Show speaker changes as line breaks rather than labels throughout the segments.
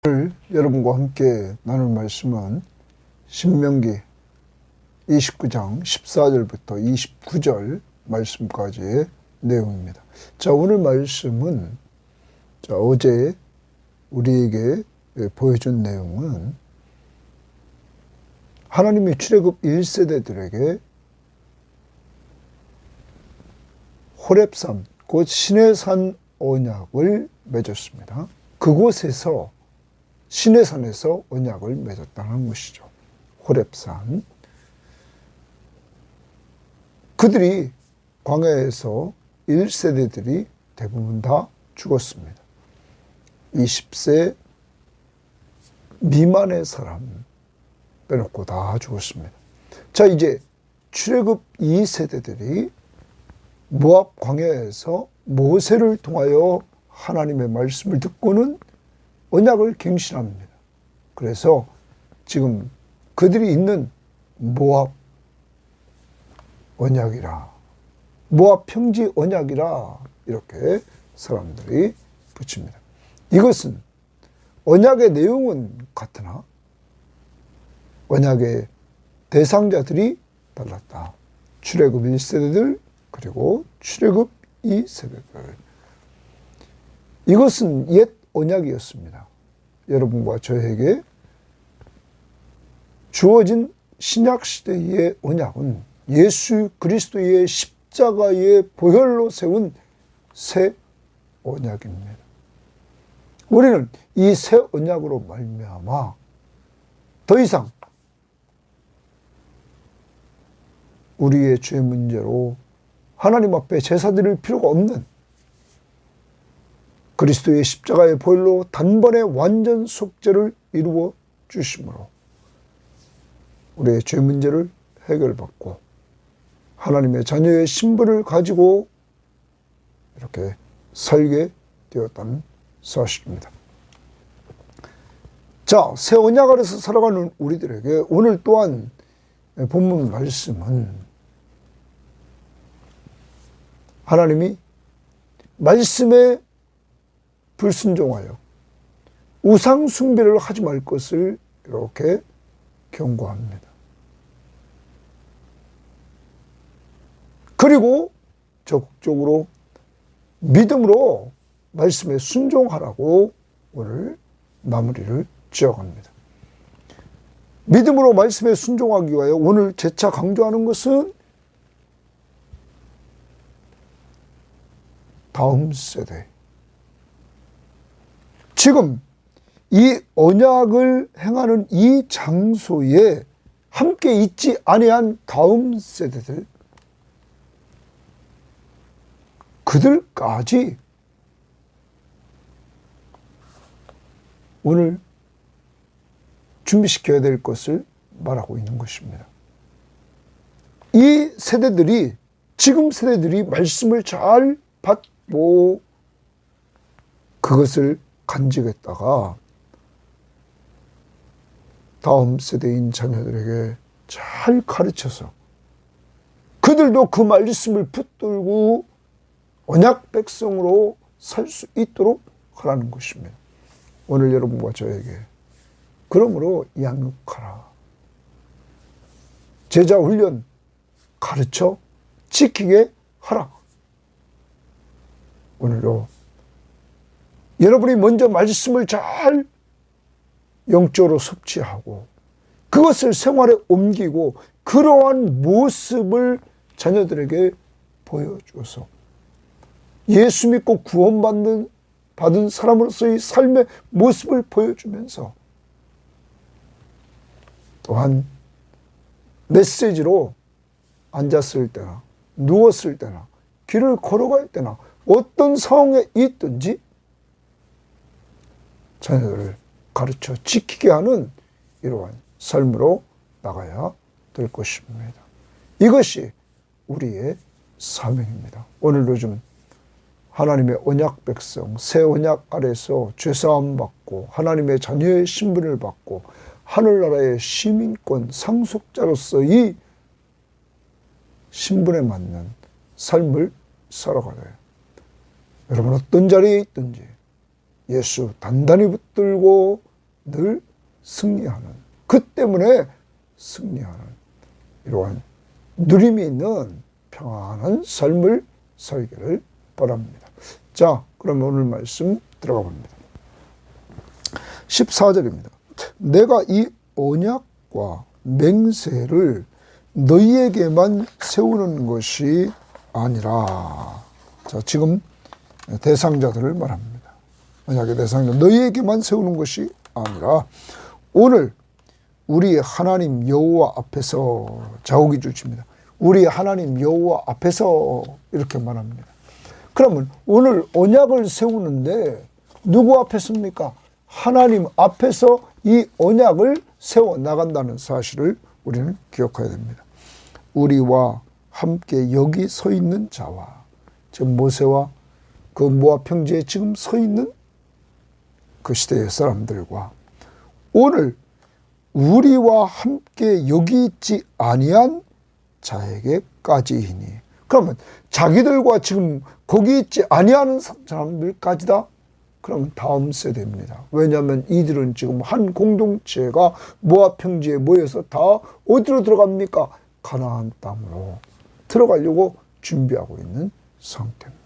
오늘 여러분과 함께 나눌 말씀은 신명기 29장 14절부터 29절 말씀까지의 내용입니다. 자, 오늘 말씀은 어제 우리에게 보여준 내용은 하나님이 출애굽 1세대들에게 호렙산, 곧 시내산 언약을 맺었습니다. 그곳에서 시내산에서 언약을 맺었다는 것이죠. 호렙산. 그들이 광야에서 1세대들이 대부분 다 죽었습니다. 20세 미만의 사람 빼놓고 다 죽었습니다. 자, 이제 출애굽 2세대들이 모압 광야에서 모세를 통하여 하나님의 말씀을 듣고는 언약을 갱신합니다. 그래서 지금 그들이 있는 모압 언약이라, 모압 평지 언약이라 이렇게 사람들이 붙입니다. 이것은 언약의 내용은 같으나 언약의 대상자들이 달랐다. 출애굽 1세대들 그리고 출애굽 2세대들. 이것은 옛 언약이었습니다. 여러분과 저에게 주어진 신약시대의 언약은 예수 그리스도의 십자가의 보혈로 세운 새 언약입니다. 우리는 이 새 언약으로 말미암아 더 이상 우리의 죄 문제로 하나님 앞에 제사 드릴 필요가 없는 그리스도의 십자가의 보혈로 단번에 완전 속죄를 이루어 주심으로 우리의 죄 문제를 해결받고 하나님의 자녀의 신분을 가지고 이렇게 살게 되었다는 사실입니다. 자, 새 언약 아래서 살아가는 우리들에게 오늘 또한 본문 말씀은 하나님이 말씀에 불순종하여 우상 숭배를 하지 말 것을 이렇게 경고합니다. 그리고 적극적으로 믿음으로 말씀에 순종하라고 오늘 마무리를 지어갑니다. 믿음으로 말씀에 순종하기 위하여 오늘 재차 강조하는 것은 다음 세대, 지금 이 언약을 행하는 이 장소에 함께 있지 아니한 다음 세대들, 그들까지 오늘 준비시켜야 될 것을 말하고 있는 것입니다. 이 세대들이, 지금 세대들이 말씀을 잘 받고 그것을 간직했다가 다음 세대인 자녀들에게 잘 가르쳐서 그들도 그 말씀을 붙들고 언약 백성으로 살 수 있도록 하라는 것입니다. 오늘 여러분과 저에게 그러므로 양육하라. 제자 훈련 가르쳐 지키게 하라. 오늘도 여러분이 먼저 말씀을 잘 영적으로 섭취하고 그것을 생활에 옮기고 그러한 모습을 자녀들에게 보여줘서 예수 믿고 구원받은 사람으로서의 삶의 모습을 보여주면서 또한 메시지로 앉았을 때나 누웠을 때나 길을 걸어갈 때나 어떤 상황에 있든지 자녀들을 가르쳐 지키게 하는 이러한 삶으로 나가야 될 것입니다. 이것이 우리의 사명입니다. 오늘도 좀 하나님의 언약 백성, 새 언약 아래서 죄사함 받고 하나님의 자녀의 신분을 받고 하늘나라의 시민권 상속자로서의 신분에 맞는 삶을 살아가래요. 여러분 어떤 자리에 있든지 예수 단단히 붙들고 늘 승리하는, 그 때문에 승리하는 이러한 누림이 있는 평안한 삶을 살기를 바랍니다. 자, 그러면 오늘 말씀 들어가 봅니다. 14절입니다. 내가 이 언약과 맹세를 너희에게만 세우는 것이 아니라, 자, 지금 대상자들을 말합니다. 언약의 대상자, 너희에게만 세우는 것이 아니라 오늘 우리 하나님 여호와 앞에서, 자옥이 주십니다. 우리 하나님 여호와 앞에서 이렇게 말합니다. 그러면 오늘 언약을 세우는데 누구 앞에서입니까? 하나님 앞에서 이 언약을 세워 나간다는 사실을 우리는 기억해야 됩니다. 우리와 함께 여기 서 있는 자와, 지금 모세와 그 모압 평지에 지금 서 있는 그 시대의 사람들과 오늘 우리와 함께 여기 있지 아니한 자에게까지이니, 그러면 자기들과 지금 거기 있지 아니하는 사람들까지다? 그럼 다음 세대입니다. 왜냐하면 이들은 지금 한 공동체가 모압 평지에 모여서 다 어디로 들어갑니까? 가나안 땅으로 들어가려고 준비하고 있는 상태입니다.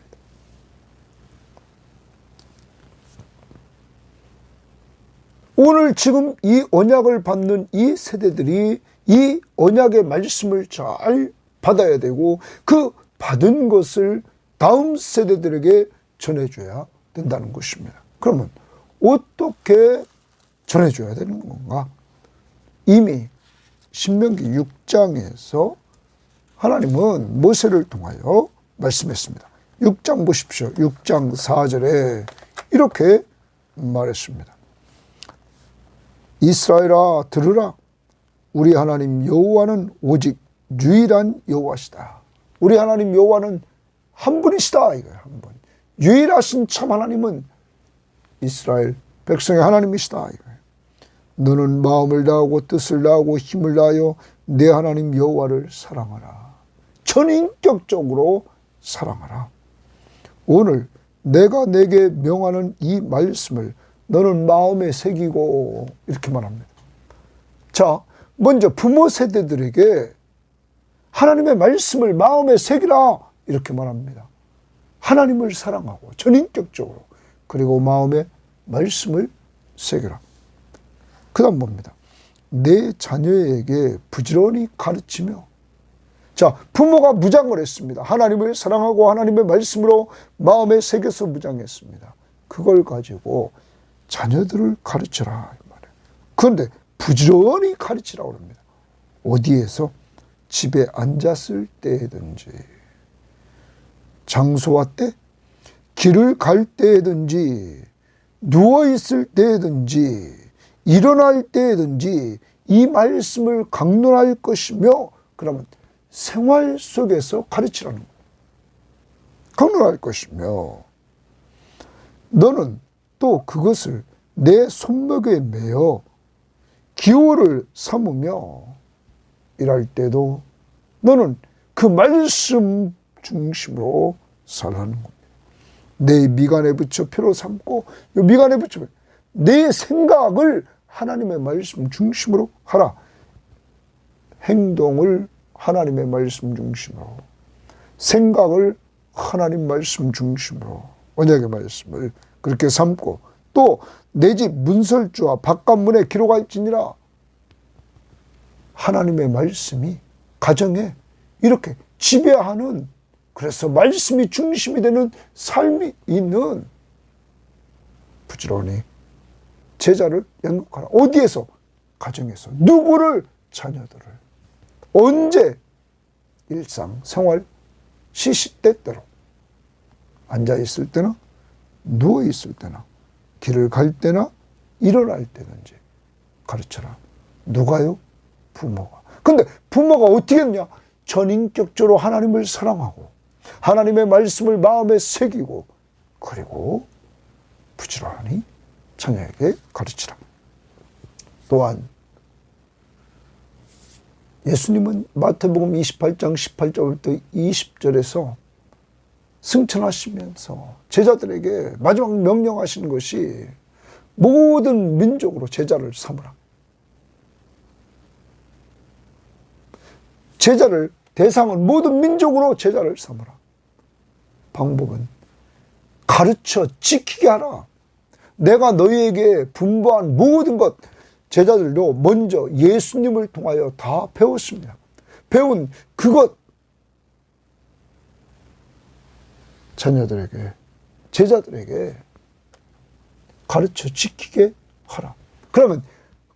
오늘 지금 이 언약을 받는 이 세대들이 이 언약의 말씀을 잘 받아야 되고 그 받은 것을 다음 세대들에게 전해줘야 된다는 것입니다. 그러면 어떻게 전해줘야 되는 건가? 이미 신명기 6장에서 하나님은 모세를 통하여 말씀했습니다. 6장 보십시오. 6장 4절에 이렇게 말했습니다. 이스라엘아 들으라. 우리 하나님 여호와는 오직 유일한 여호와시다. 우리 하나님 여호와는 한 분이시다. 이거예요. 한 분. 유일하신 참 하나님은 이스라엘 백성의 하나님이시다. 이거예요. 너는 마음을 다하고 뜻을 다하고 힘을 다하여 내 하나님 여호와를 사랑하라. 전인격적으로 사랑하라. 오늘 내가 내게 명하는 이 말씀을 너는 마음에 새기고, 이렇게 말합니다. 자, 먼저 부모 세대들에게 하나님의 말씀을 마음에 새기라, 이렇게 말합니다. 하나님을 사랑하고 전인격적으로, 그리고 마음에 말씀을 새기라. 그 다음 봅니다. 내 자녀에게 부지런히 가르치며, 자, 부모가 무장을 했습니다. 하나님을 사랑하고 하나님의 말씀으로 마음에 새겨서 무장했습니다. 그걸 가지고 자녀들을 가르쳐라, 이 말이에요. 그런데 부지런히 가르치라고 합니다. 어디에서? 집에 앉았을 때든지, 장소와 때, 길을 갈 때든지, 누워있을 때든지, 일어날 때든지 이 말씀을 강론할 것이며, 그러면 생활 속에서 가르치라는 거예요. 강론할 것이며, 너는 또 그것을 내 손목에 매어 기호를 삼으며 일할 때도 너는 그 말씀 중심으로 살라는 겁니다. 내 미간에 붙여 표로 삼고, 이 미간에 붙여 내 생각을 하나님의 말씀 중심으로 하라. 행동을 하나님의 말씀 중심으로, 생각을 하나님 말씀 중심으로, 언약의 말씀을 그렇게 삼고, 또 내 집 문설주와 바깥문에 기록할지니라. 하나님의 말씀이 가정에 이렇게 지배하는, 그래서 말씀이 중심이 되는 삶이 있는, 부지런히 제자를 양육하라. 어디에서? 가정에서. 누구를? 자녀들을. 언제? 일상, 생활, 시시때때로. 앉아있을 때나 누워있을 때나 길을 갈 때나 일어날 때든지 가르쳐라. 누가요? 부모가. 근데 부모가 어떻게 했냐? 전인격적으로 하나님을 사랑하고 하나님의 말씀을 마음에 새기고, 그리고 부지런히 자녀에게 가르치라. 또한 예수님은 마태복음 28장 18절부터 20절에서 승천하시면서 제자들에게 마지막 명령하시는 것이 모든 민족으로 제자를 삼으라. 제자를, 대상은 모든 민족으로 제자를 삼으라. 방법은 가르쳐 지키게 하라. 내가 너희에게 분부한 모든 것, 제자들도 먼저 예수님을 통하여 다 배웠습니다. 배운 그것 자녀들에게, 제자들에게 가르쳐 지키게 하라. 그러면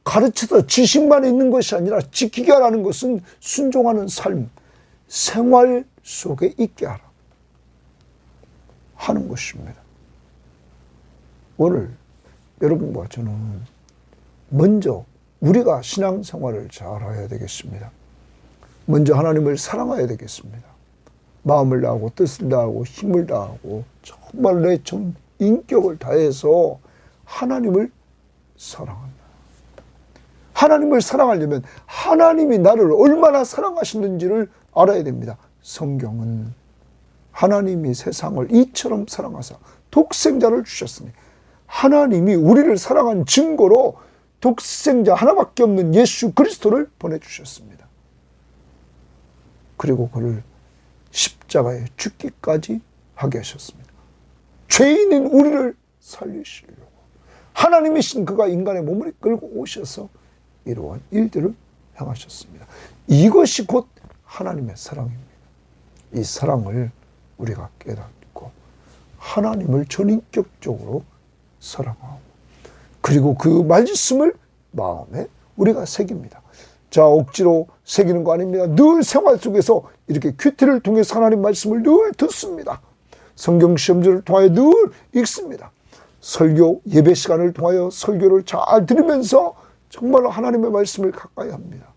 가르쳐서 지식만 있는 것이 아니라 지키게 하라는 것은 순종하는 삶, 생활 속에 있게 하라 하는 것입니다. 오늘 여러분과 저는 먼저 우리가 신앙생활을 잘해야 되겠습니다. 먼저 하나님을 사랑해야 되겠습니다. 마음을 다하고 뜻을 다하고 힘을 다하고 정말 내 전 인격을 다해서 하나님을 사랑한다. 하나님을 사랑하려면 하나님이 나를 얼마나 사랑하시는지를 알아야 됩니다. 성경은 하나님이 세상을 이처럼 사랑하사 독생자를 주셨으니, 하나님이 우리를 사랑한 증거로 독생자 하나밖에 없는 예수 그리스도를 보내주셨습니다. 그리고 그를 십자가에 죽기까지 하게 하셨습니다. 죄인인 우리를 살리시려고 하나님이신 그가 인간의 몸을 끌고 오셔서 이러한 일들을 행하셨습니다. 이것이 곧 하나님의 사랑입니다. 이 사랑을 우리가 깨닫고 하나님을 전인격적으로 사랑하고, 그리고 그 말씀을 마음에 우리가 새깁니다. 자, 억지로 새기는 거 아닙니다. 늘 생활 속에서 이렇게 큐티를 통해서 하나님 말씀을 늘 듣습니다. 성경 시험지를 통하여 늘 읽습니다. 설교, 예배 시간을 통하여 설교를 잘 들으면서 정말로 하나님의 말씀을 가까이 합니다.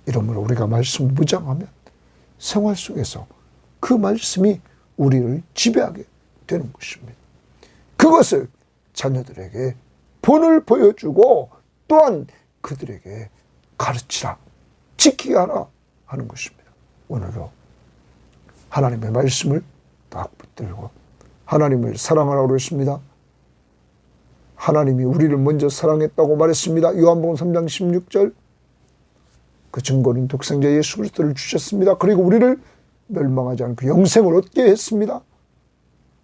이러므로 우리가 말씀을 무장하면 생활 속에서 그 말씀이 우리를 지배하게 되는 것입니다. 그것을 자녀들에게 본을 보여주고 또한 그들에게 가르치라, 지키게 하라 하는 것입니다. 오늘도 하나님의 말씀을 딱 붙들고 하나님을 사랑하라고 그랬습니다. 하나님이 우리를 먼저 사랑했다고 말했습니다. 요한복음 3장 16절. 그 증거는 독생자 예수 그리스도를 주셨습니다. 그리고 우리를 멸망하지 않고 영생을 얻게 했습니다.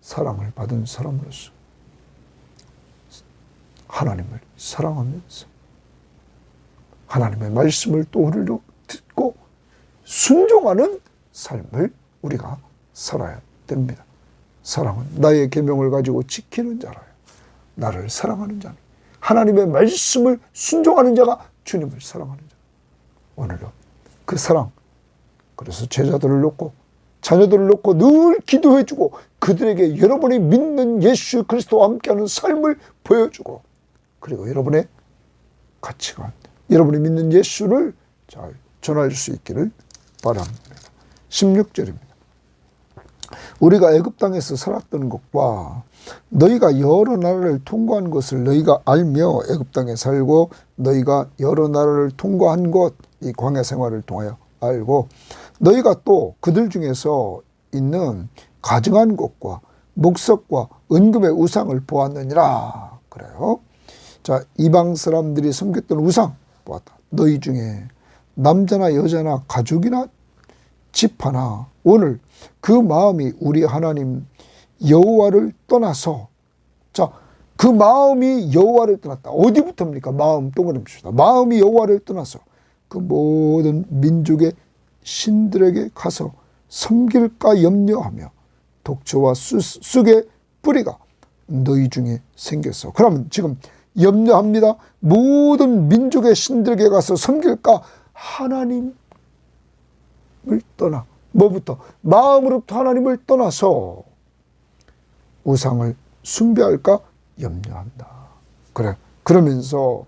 사랑을 받은 사람으로서 하나님을 사랑하면서 하나님의 말씀을 또 우리로 듣고 순종하는 삶을 우리가 살아야 됩니다. 사랑은 나의 계명을 가지고 지키는 자라요. 나를 사랑하는 자는, 하나님의 말씀을 순종하는 자가 주님을 사랑하는 자. 오늘도 그 사랑, 그래서 제자들을 놓고 자녀들을 놓고 늘 기도해주고 그들에게 여러분이 믿는 예수 그리스도와 함께하는 삶을 보여주고, 그리고 여러분의 가치관, 여러분이 믿는 예수를 잘 전할 수 있기를 바랍니다. 16절입니다. 우리가 애굽 땅에서 살았던 것과 너희가 여러 나라를 통과한 것을 너희가 알며 애굽 땅에 살고 너희가 여러 나라를 통과한 것, 이 광야 생활을 통하여 알고 너희가 또 그들 중에서 있는 가증한 것과 목석과 은금의 우상을 보았느니라. 그래요. 자, 이방 사람들이 섬겼던 우상 보았다. 너희 중에 남자나 여자나 가족이나 집 하나 오늘 그 마음이 우리 하나님 여호와를 떠나서, 자, 그 마음이 여호와를 떠났다. 어디부터입니까? 마음 동그라미 칩시다. 마음이 여호와를 떠나서 그 모든 민족의 신들에게 가서 섬길까 염려하며 독초와 쑥의 뿌리가 너희 중에 생겼어. 그러면 지금 염려합니다. 모든 민족의 신들에게 가서 섬길까? 하나님을 떠나, 뭐부터? 마음으로부터 하나님을 떠나서 우상을 숭배할까 염려한다. 그래, 그러면서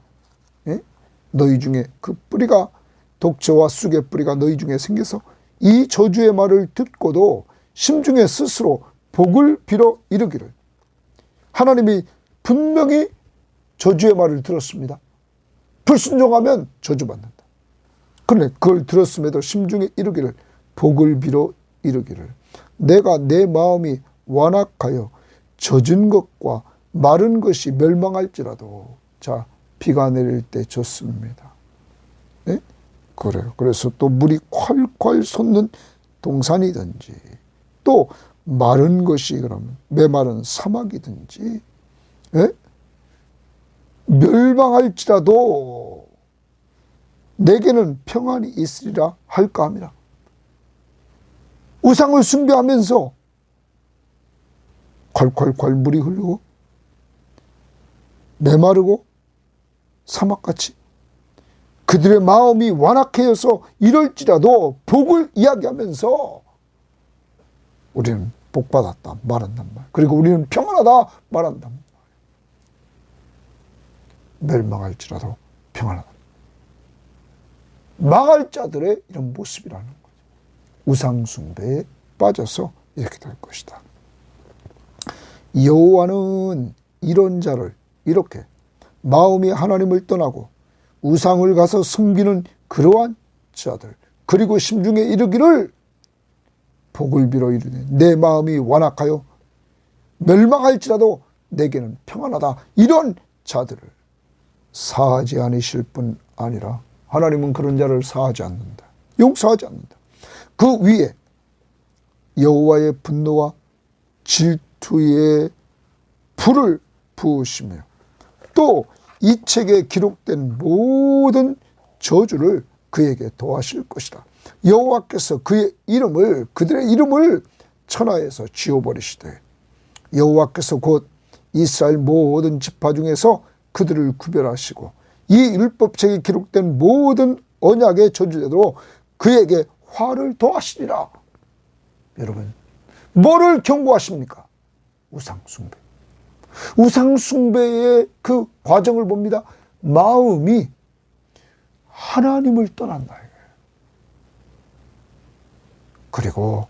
너희 중에 그 뿌리가, 독초와 쑥의 뿌리가 너희 중에 생겨서 이 저주의 말을 듣고도 심중에 스스로 복을 빌어 이르기를. 하나님이 분명히 저주의 말을 들었습니다. 불순종하면 저주받는다. 그런데 그걸 들었음에도 심중에 이르기를, 복을 빌어 이르기를, 내가 내 마음이 완악하여 젖은 것과 마른 것이 멸망할지라도 자 비가 내릴 때 좋습니다. 네? 그래요. 그래서 또 물이 콸콸 솟는 동산이든지 또 마른 것이 그러면 메마른 사막이든지 네? 멸망할지라도 내게는 평안이 있으리라 할까 합니다. 우상을 숭배하면서 콸콸콸 물이 흐르고 메마르고 사막같이 그들의 마음이 완악해서 이럴지라도 복을 이야기하면서 우리는 복받았다 말한단 말. 그리고 우리는 평안하다 말한단 말. 멸망할지라도 평안하다. 망할 자들의 이런 모습이라는 거죠. 우상 숭배에 빠져서 이렇게 될 것이다. 여호와는 이런 자를 이렇게 마음이 하나님을 떠나고 우상을 가서 섬기는 그러한 자들 그리고 심중에 이르기를 복을 빌어 이르되 내 마음이 완악하여 멸망할지라도 내게는 평안하다. 이런 자들을 사하지 않으실 뿐 아니라 하나님은 그런 자를 사하지 않는다. 용서하지 않는다. 그 위에 여호와의 분노와 질투의 불을 부으시며 또 이 책에 기록된 모든 저주를 그에게 도하실 것이다. 여호와께서 그의 이름을 그들의 이름을 천하에서 지워버리시되 여호와께서 곧 이스라엘 모든 지파 중에서 그들을 구별하시고 이 율법책에 기록된 모든 언약의 저주대로 그에게 화를 더하시리라. 여러분 뭐를 경고하십니까? 우상숭배. 우상숭배의 그 과정을 봅니다. 마음이 하나님을 떠난다. 그리고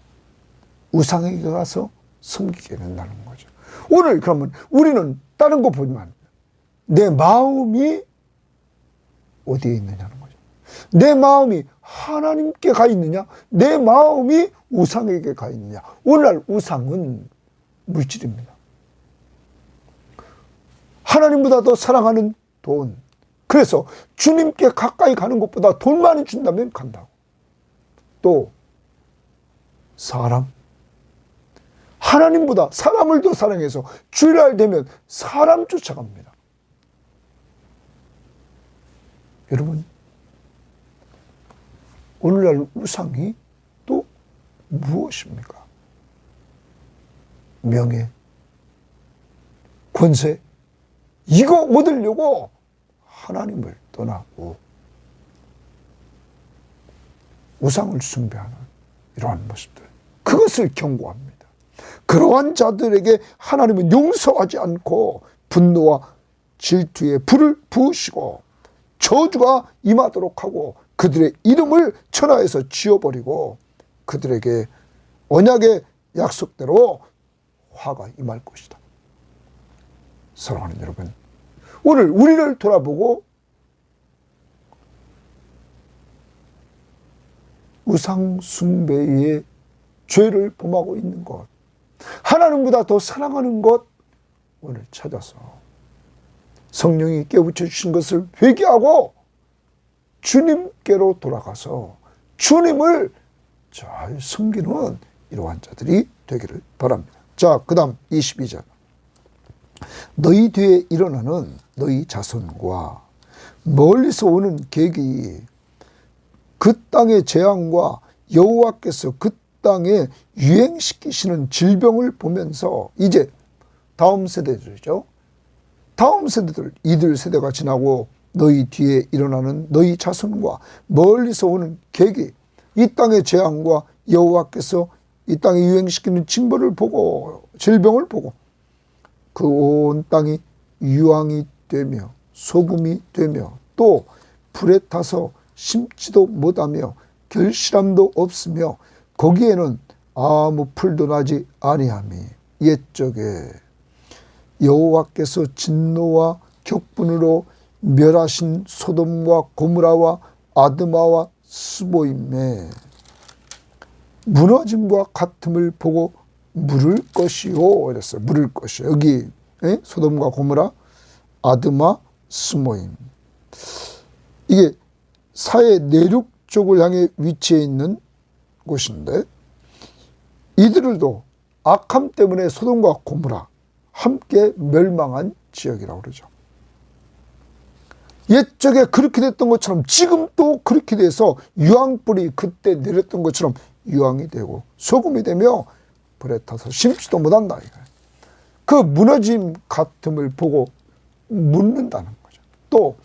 우상에게 가서 섬기게 된다는 거죠. 오늘 그러면 우리는 다른 거 보지만 내 마음이 어디에 있느냐는 거죠. 내 마음이 하나님께 가 있느냐, 내 마음이 우상에게 가 있느냐. 오늘날 우상은 물질입니다. 하나님보다 더 사랑하는 돈. 그래서 주님께 가까이 가는 것보다 돈 많이 준다면 간다고. 또 사람. 하나님보다 사람을 더 사랑해서 주일날 되면 사람 쫓아갑니다. 여러분 오늘날 우상이 또 무엇입니까? 명예, 권세, 이거 얻으려고 하나님을 떠나고 우상을 숭배하는 이러한 모습들, 그것을 경고합니다. 그러한 자들에게 하나님은 용서하지 않고 분노와 질투의 불을 부으시고 저주가 임하도록 하고 그들의 이름을 천하에서 지워버리고 그들에게 언약의 약속대로 화가 임할 것이다. 사랑하는 여러분, 오늘 우리를 돌아보고 우상 숭배의 죄를 범하고 있는 것, 하나님보다 더 사랑하는 것, 오늘 찾아서 성령이 깨우쳐 주신 것을 회개하고 주님께로 돌아가서 주님을 잘 섬기는 이러한 자들이 되기를 바랍니다. 자, 그 다음 22절. 너희 뒤에 일어나는 너희 자손과 멀리서 오는 객이 그 땅의 재앙과 여호와께서 그 땅에 유행시키시는 질병을 보면서 이제 다음 세대들이죠. 다음 세대들, 이들 세대가 지나고 너희 뒤에 일어나는 너희 자손과 멀리서 오는 객이 이 땅의 재앙과 여호와께서 이 땅에 유행시키는 징벌을 보고 질병을 보고 그 온 땅이 유황이 되며 소금이 되며 또 불에 타서 심지도 못하며 결실함도 없으며 거기에는 아무 풀도 나지 아니하니 옛적에 여호와께서 진노와 격분으로 멸하신 소돔과 고무라와 아드마와 스보임에 무너짐과 같음을 보고 물을 것이요 이랬어요. 물을 것이요. 여기 소돔과 고모라, 아드마, 스모임. 이게 사해 내륙 쪽을 향해 위치해 있는 곳인데, 이들도 악함 때문에 소돔과 고모라 함께 멸망한 지역이라고 그러죠. 옛적에 그렇게 됐던 것처럼 지금 또 그렇게 돼서 유황불이 그때 내렸던 것처럼 유황이 되고 소금이 되며 불에 타서 심지도 못한다. 그 무너짐 같음을 보고 묻는다는 거죠. 또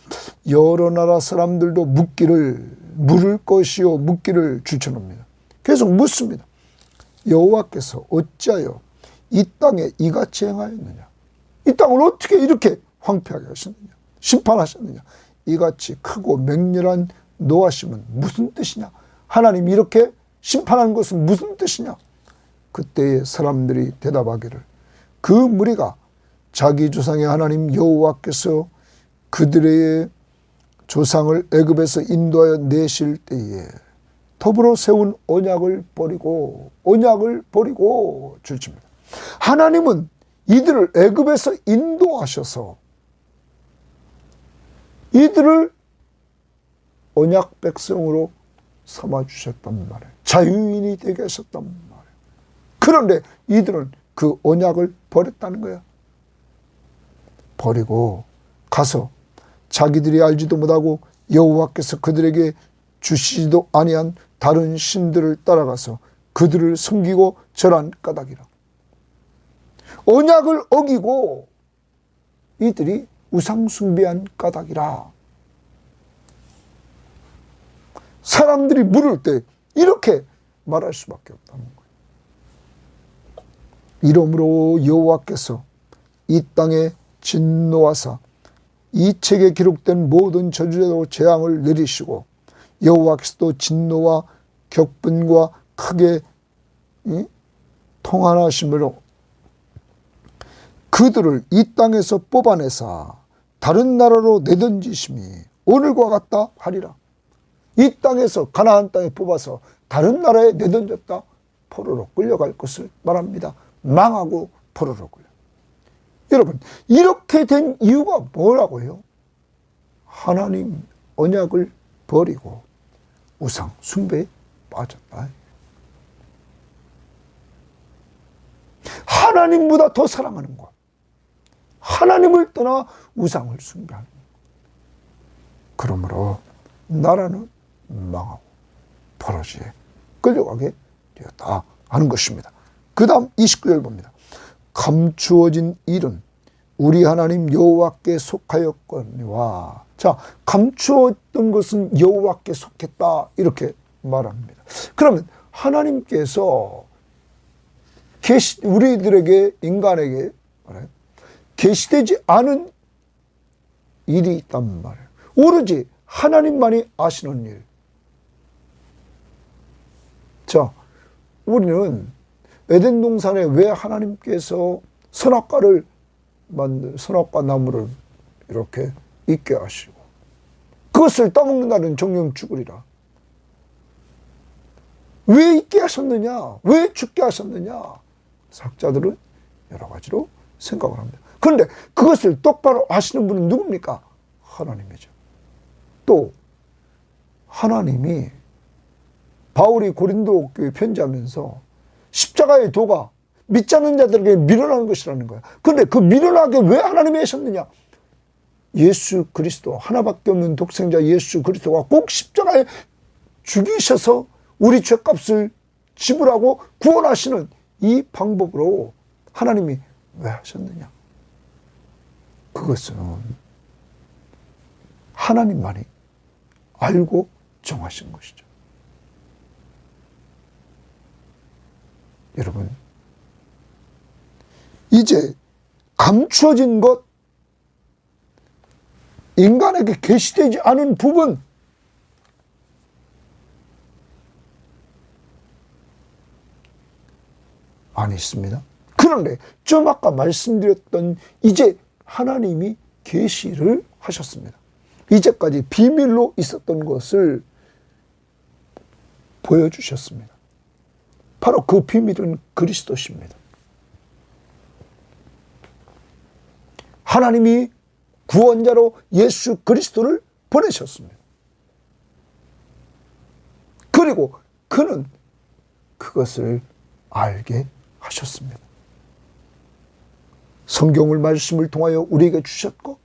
여러 나라 사람들도 물을 것이요 묻기를 추천합니다. 계속 묻습니다. 여호와께서 어찌하여 이 땅에 이같이 행하였느냐? 이 땅을 어떻게 이렇게 황폐하게 하셨느냐? 심판하셨느냐? 이같이 크고 맹렬한 노하심은 무슨 뜻이냐? 하나님이 이렇게 심판하는 것은 무슨 뜻이냐? 그때에 사람들이 대답하기를 그 무리가 자기 조상의 하나님 여호와께서 그들의 조상을 애굽에서 인도하여 내실 때에 더불어 세운 언약을 버리고 줄칩니다. 하나님은 이들을 애굽에서 인도하셔서 이들을 언약 백성으로 삼아주셨단 말이에요. 자유인이 되게 하셨단 말이에요. 그런데 이들은 그 언약을 버렸다는 거야. 버리고 가서 자기들이 알지도 못하고 여호와께서 그들에게 주시지도 아니한 다른 신들을 따라가서 그들을 섬기고 절한 까닭이라. 언약을 어기고 이들이 우상 숭배한 까닭이라. 사람들이 물을 때 이렇게 말할 수밖에 없다는 거예요. 이러므로 여호와께서 이 땅에 진노하사 이 책에 기록된 모든 저주로 재앙을 내리시고 여호와께서도 진노와 격분과 크게 통한하심으로 그들을 이 땅에서 뽑아내사 다른 나라로 내던지심이 오늘과 같다 하리라. 이 땅에서 가나안 땅에 뽑아서 다른 나라에 내던졌다. 포로로 끌려갈 것을 말합니다. 망하고 포로로 끌려. 여러분, 이렇게 된 이유가 뭐라고요? 하나님 언약을 버리고 우상 숭배에 빠졌다. 하나님보다 더 사랑하는 것. 하나님을 떠나 우상을 숭배하는 것. 그러므로 나라는 망하고 포로지에 끌려가게 되었다 하는 것입니다. 그 다음 29절 봅니다. 감추어진 일은 우리 하나님 여호와께 속하였거니와. 자, 감추었던 것은 여호와께 속했다 이렇게 말합니다. 그러면 하나님께서 우리들에게 인간에게 계시되지 않은 일이 있단 말이에요. 오로지 하나님만이 아시는 일. 자, 우리는 에덴 동산에 왜 하나님께서 선악과 나무를 이렇게 있게 하시고 그것을 따먹는다는 정령 죽으리라. 왜 있게 하셨느냐? 왜 죽게 하셨느냐? 학자들은 여러 가지로 생각을 합니다. 그런데 그것을 똑바로 아시는 분은 누굽니까? 하나님이죠. 또 하나님이 바울이 고린도 교회 편지하면서 십자가의 도가 믿지 않는 자들에게 밀어나는 것이라는 거야. 그런데 그 밀어나게 왜 하나님이 하셨느냐? 예수 그리스도, 하나밖에 없는 독생자 예수 그리스도가 꼭 십자가에 죽이셔서 우리 죄값을 지불하고 구원하시는 이 방법으로 하나님이 왜 하셨느냐? 그것은 하나님만이 알고 정하신 것이죠. 여러분, 이제 감추어진 것, 인간에게 계시되지 않은 부분, 많이 있습니다. 그런데 좀 아까 말씀드렸던 이제 하나님이 계시를 하셨습니다. 이제까지 비밀로 있었던 것을 보여주셨습니다. 바로 그 비밀은 그리스도십니다. 하나님이 구원자로 예수 그리스도를 보내셨습니다. 그리고 그는 그것을 알게 하셨습니다. 성경을 말씀을 통하여 우리에게 주셨고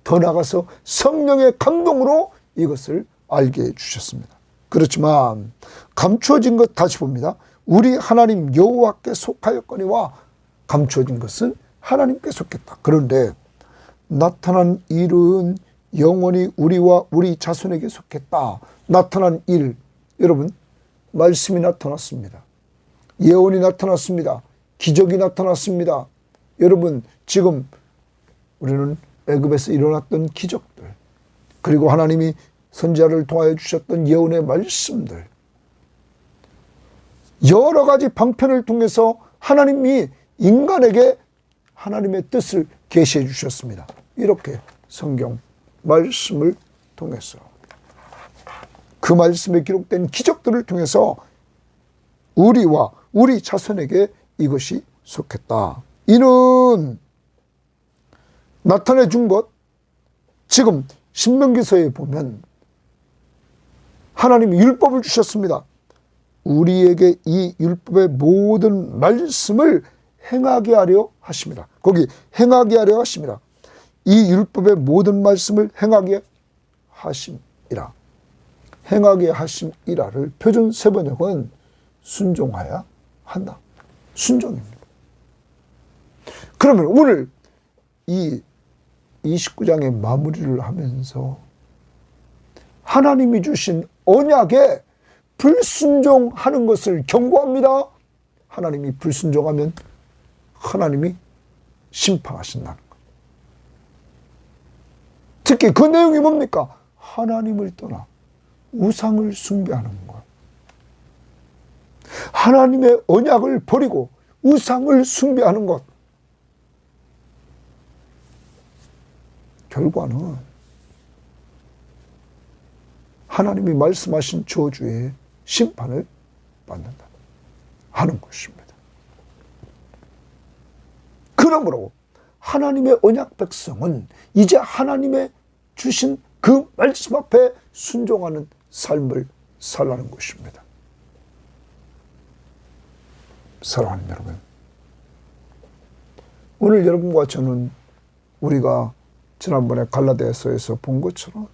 더 나아가서 성령의 감동으로 이것을 알게 해주셨습니다. 그렇지만 감추어진 것 다시 봅니다. 우리 하나님 여호와께 속하였거니와 감추어진 것은 하나님께 속했다. 그런데 나타난 일은 영원히 우리와 우리 자손에게 속했다. 나타난 일, 여러분, 말씀이 나타났습니다. 예언이 나타났습니다. 기적이 나타났습니다. 여러분, 지금 우리는 애굽에서 일어났던 기적들, 그리고 하나님이 선지자를 통하여 주셨던 예언의 말씀들, 여러 가지 방편을 통해서 하나님이 인간에게 하나님의 뜻을 계시해 주셨습니다. 이렇게 성경 말씀을 통해서 그 말씀에 기록된 기적들을 통해서 우리와 우리 자손에게 이것이 속했다. 이는 나타내 준 것, 지금 신명기서에 보면 하나님이 율법을 주셨습니다. 우리에게 이 율법의 모든 말씀을 행하게 하려 하십니다. 거기 행하게 하려 하십니다. 이 율법의 모든 말씀을 행하게 하심이라. 행하게 하심이라를 표준 세번역은 순종하여 한다. 순종입니다. 그러면 오늘 이 29장의 마무리를 하면서 하나님이 주신 언약에 불순종하는 것을 경고합니다. 하나님이 불순종하면 하나님이 심판하신다는 것. 특히 그 내용이 뭡니까? 하나님을 떠나 우상을 숭배하는 것. 하나님의 언약을 버리고 우상을 숭배하는 것. 결과는 하나님이 말씀하신 저주의 심판을 받는다 하는 것입니다. 그러므로 하나님의 언약 백성은 이제 하나님의 주신 그 말씀 앞에 순종하는 삶을 살라는 것입니다. 사랑하는 여러분, 오늘 여러분과 저는 우리가 지난번에 갈라디아서에서 본 것처럼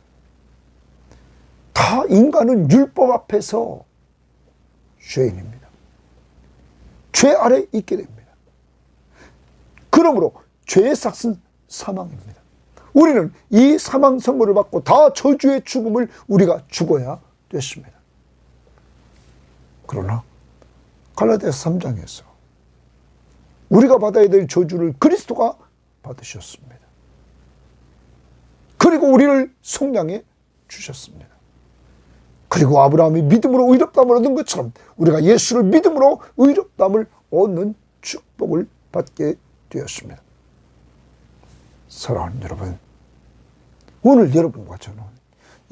다 인간은 율법 앞에서 죄인입니다. 죄 아래 있게 됩니다. 그러므로 죄의 삭은 사망입니다. 우리는 이 사망 선고를 받고 다 저주의 죽음을 우리가 죽어야 됐습니다. 그러나 갈라디아서 3장에서 우리가 받아야 될 저주를 그리스도가 받으셨습니다. 그리고 우리를 속량해 주셨습니다. 그리고 아브라함이 믿음으로 의롭다함을 얻은 것처럼 우리가 예수를 믿음으로 의롭다함을 얻는 축복을 받게 되었습니다. 사랑하는 여러분, 오늘 여러분과 저는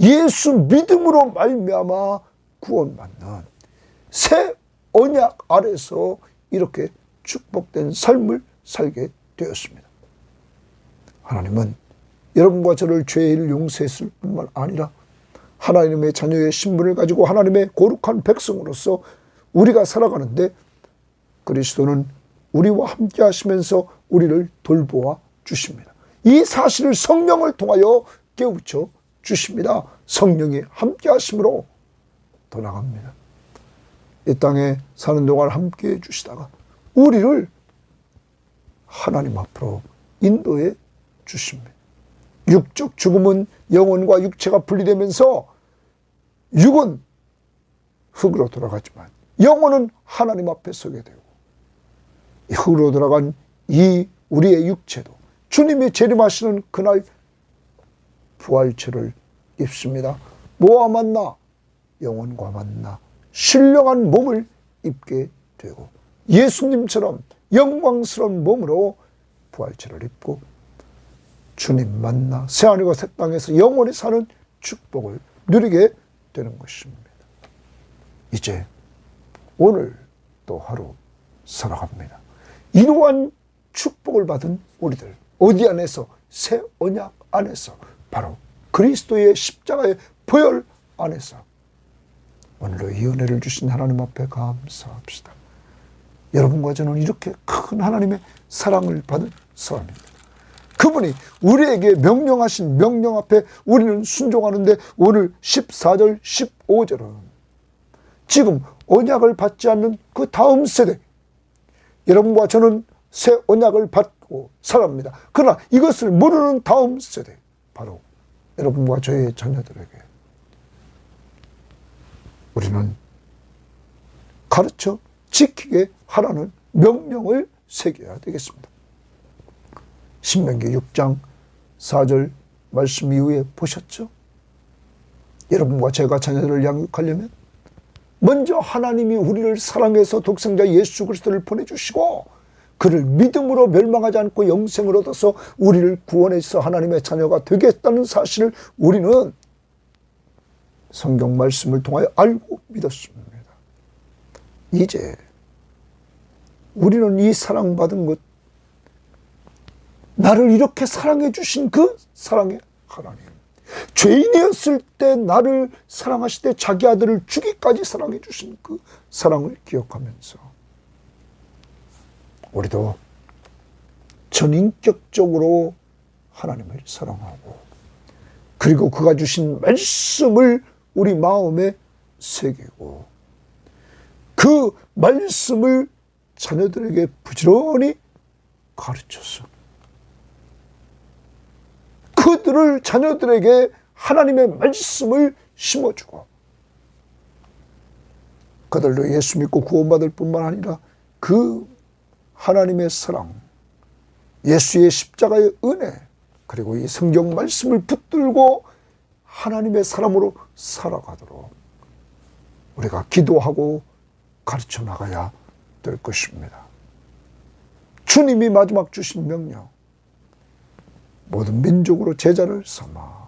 예수 믿음으로 말미암아 구원받는 새 언약 아래서 이렇게 축복된 삶을 살게 되었습니다. 하나님은 여러분과 저를 죄를 용서했을 뿐만 아니라 하나님의 자녀의 신분을 가지고 하나님의 거룩한 백성으로서 우리가 살아가는데 그리스도는 우리와 함께 하시면서 우리를 돌보아 주십니다. 이 사실을 성령을 통하여 깨우쳐 주십니다. 성령이 함께 하심으로 더 나갑니다. 이 땅에 사는 동안 함께 해 주시다가 우리를 하나님 앞으로 인도해 주십니다. 육적 죽음은 영혼과 육체가 분리되면서 육은 흙으로 돌아가지만 영혼은 하나님 앞에 서게 되고 흙으로 돌아간 이 우리의 육체도 주님이 재림하시는 그날 부활체를 입습니다. 뭐와 만나? 영혼과 만나 신령한 몸을 입게 되고 예수님처럼 영광스러운 몸으로 부활체를 입고 주님 만나 새하늘과 새 땅에서 영원히 사는 축복을 누리게 되는 것입니다. 이제 오늘 또 하루 살아갑니다. 이러한 축복을 받은 우리들 어디 안에서 새 언약 안에서, 바로 그리스도의 십자가의 보혈 안에서 오늘도 이 은혜를 주신 하나님 앞에 감사합시다. 여러분과 저는 이렇게 큰 하나님의 사랑을 받은 사람입니다. 그분이 우리에게 명령하신 명령 앞에 우리는 순종하는데, 오늘 14절 15절은 지금 언약을 받지 않는 그 다음 세대, 여러분과 저는 새 언약을 받고 살아갑니다. 그러나 이것을 모르는 다음 세대, 바로 여러분과 저의 자녀들에게 우리는 가르쳐 지키게 하라는 명령을 새겨야 되겠습니다. 신명기 6장 4절 말씀 이후에 보셨죠? 여러분과 제가 자녀들을 양육하려면 먼저 하나님이 우리를 사랑해서 독생자 예수 그리스도를 보내주시고 그를 믿음으로 멸망하지 않고 영생을 얻어서 우리를 구원해서 하나님의 자녀가 되겠다는 사실을 우리는 성경 말씀을 통하여 알고 믿었습니다. 이제 우리는 이 사랑받은 것, 나를 이렇게 사랑해 주신 그 사랑의 하나님, 죄인이었을 때 나를 사랑하실 때 자기 아들을 주기까지 사랑해 주신 그 사랑을 기억하면서 우리도 전인격적으로 하나님을 사랑하고, 그리고 그가 주신 말씀을 우리 마음에 새기고, 그 말씀을 자녀들에게 부지런히 가르쳐서 그들을 자녀들에게 하나님의 말씀을 심어주고, 그들도 예수 믿고 구원받을 뿐만 아니라 그 하나님의 사랑, 예수의 십자가의 은혜, 그리고 이 성경 말씀을 붙들고 하나님의 사람으로 살아가도록 우리가 기도하고 가르쳐 나가야 될 것입니다. 주님이 마지막 주신 명령, 모든 민족으로 제자를 삼아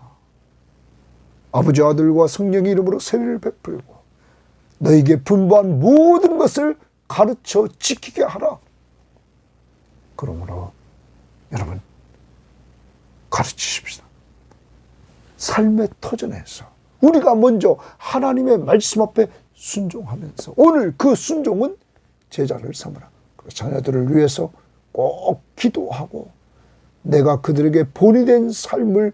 아버지 아들과 성령의 이름으로 세례를 베풀고 너에게 분부한 모든 것을 가르쳐 지키게 하라. 그러므로 여러분, 가르치십시다. 삶의 터전에서 우리가 먼저 하나님의 말씀 앞에 순종하면서, 오늘 그 순종은 제자를 삼으라. 그 자녀들을 위해서 꼭 기도하고 내가 그들에게 본이 된 삶을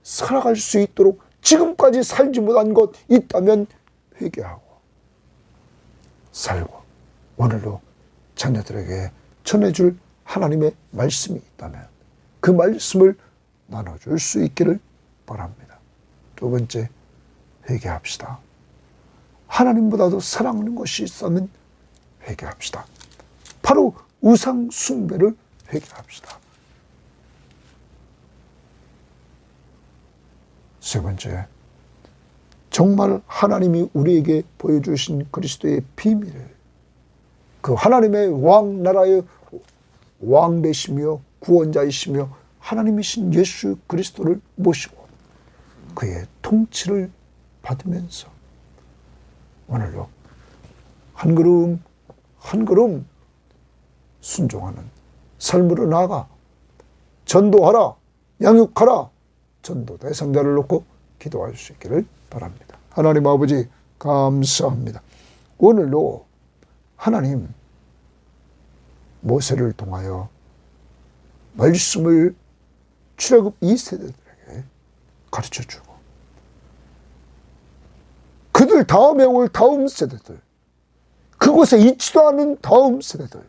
살아갈 수 있도록 지금까지 살지 못한 것 있다면 회개하고 살고, 오늘도 자녀들에게 전해줄 하나님의 말씀이 있다면 그 말씀을 나눠줄 수 있기를 바랍니다. 두 번째, 회개합시다. 하나님보다도 사랑하는 것이 있다면 회개합시다. 바로 우상 숭배를 회개합시다. 세 번째, 정말 하나님이 우리에게 보여주신 그리스도의 비밀을, 그 하나님의 왕나라의 왕 되시며 구원자이시며 하나님이신 예수 그리스도를 모시고 그의 통치를 받으면서 오늘도 한 걸음 한 걸음 순종하는 삶으로 나아가 전도하라, 양육하라, 전도 대상자를 놓고 기도할 수 있기를 바랍니다. 하나님 아버지, 감사합니다. 오늘도 하나님 모세를 통하여 말씀을 출애굽 2세대들에게 가르쳐주고, 그들 다음에 올 다음 세대들, 그곳에 있지도 않은 다음 세대들,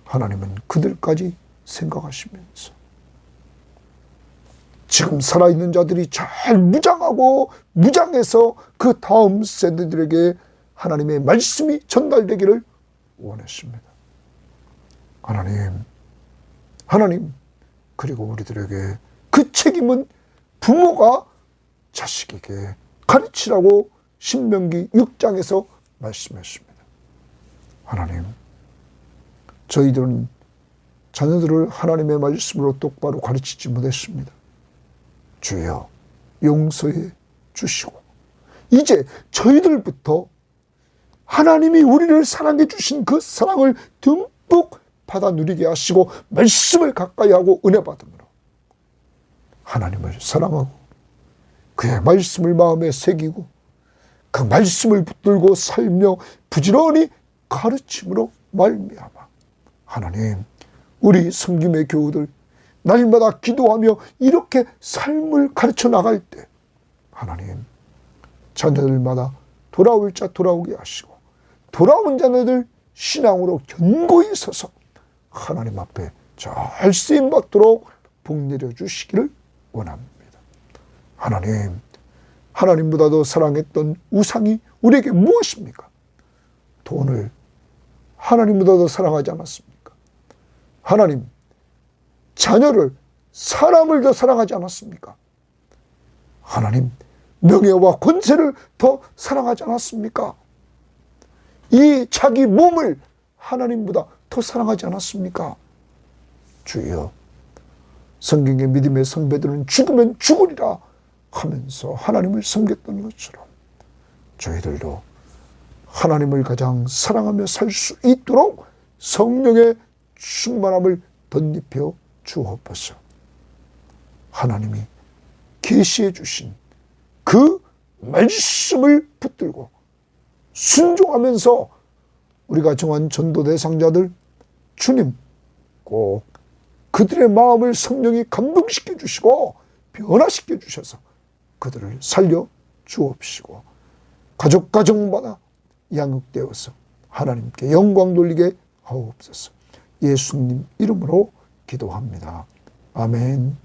하나님은 그들까지 생각하시면서 지금 살아있는 자들이 잘 무장하고 무장해서 그 다음 세대들에게 하나님의 말씀이 전달되기를 원했습니다. 하나님, 그리고 우리들에게 그 책임은 부모가 자식에게 가르치라고 신명기 6장에서 말씀했습니다. 하나님, 저희들은 자녀들을 하나님의 말씀으로 똑바로 가르치지 못했습니다. 주여, 용서해 주시고 이제 저희들부터 하나님이 우리를 사랑해 주신 그 사랑을 듬뿍 받아 누리게 하시고 말씀을 가까이 하고 은혜 받음으로 하나님을 사랑하고 그의 말씀을 마음에 새기고 그 말씀을 붙들고 살며 부지런히 가르침으로 말미암아 하나님, 우리 섬김의 교우들 날마다 기도하며 이렇게 삶을 가르쳐 나갈 때 하나님, 자녀들마다 돌아올 자 돌아오게 하시고 돌아온 자녀들 신앙으로 견고히 서서 하나님 앞에 잘 쓰임받도록 복 내려주시기를 원합니다. 하나님, 하나님보다도 사랑했던 우상이 우리에게 무엇입니까? 돈을 하나님보다도 사랑하지 않았습니까? 하나님, 자녀를, 사람을 더 사랑하지 않았습니까? 하나님, 명예와 권세를 더 사랑하지 않았습니까? 이 자기 몸을 하나님보다 더 사랑하지 않았습니까? 주여, 성경의 믿음의 선배들은 죽으면 죽으리라 하면서 하나님을 섬겼던 것처럼 저희들도 하나님을 가장 사랑하며 살 수 있도록 성령의 충만함을 덧입혀 주옵소서. 하나님이 계시해 주신 그 말씀을 붙들고 순종하면서 우리가 정한 전도 대상자들, 주님 꼭 그들의 마음을 성령이 감동시켜 주시고 변화시켜 주셔서 그들을 살려 주옵시고 가족마다 양육되어서 하나님께 영광 돌리게 하옵소서. 예수님 이름으로 기도합니다. 아멘.